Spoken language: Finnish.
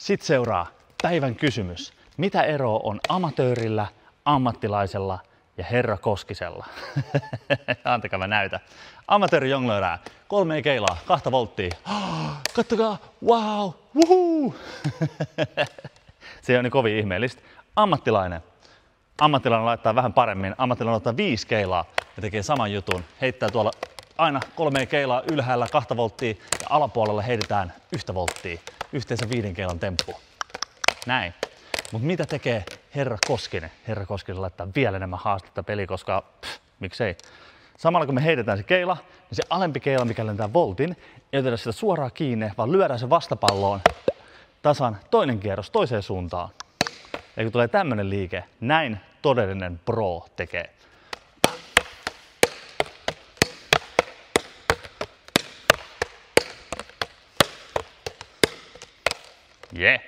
Sitten seuraa päivän kysymys. Mitä eroa on amatöörillä, ammattilaisella ja Herra Koskisella? Antakaa mä näytän. Amatööri jonglöörää 3 keilaa, 2 volttia. Kattokaa, wow, wuhuu! Se on niin kovin ihmeellistä. Ammattilainen laittaa vähän paremmin. Ammattilainen ottaa 5 keilaa ja tekee saman jutun. Heittää tuolla aina 3 keilaa ylhäällä 2 volttia ja alapuolella heitetään 1 volttia. Yhteensä 5 keilan temppu. Näin. Mutta mitä tekee Herra Koskinen? Herra Koskinen laittaa vielä enemmän haastetta peliin, koska miksei. Samalla kun me heitetään se keila, niin se alempi keila, mikä lentää voltin, ei oteta sitä suoraan kiinni, vaan lyödään se vastapalloon tasan toinen kierros toiseen suuntaan. Ja kun tulee tämmönen liike, näin todellinen pro tekee. Yeah.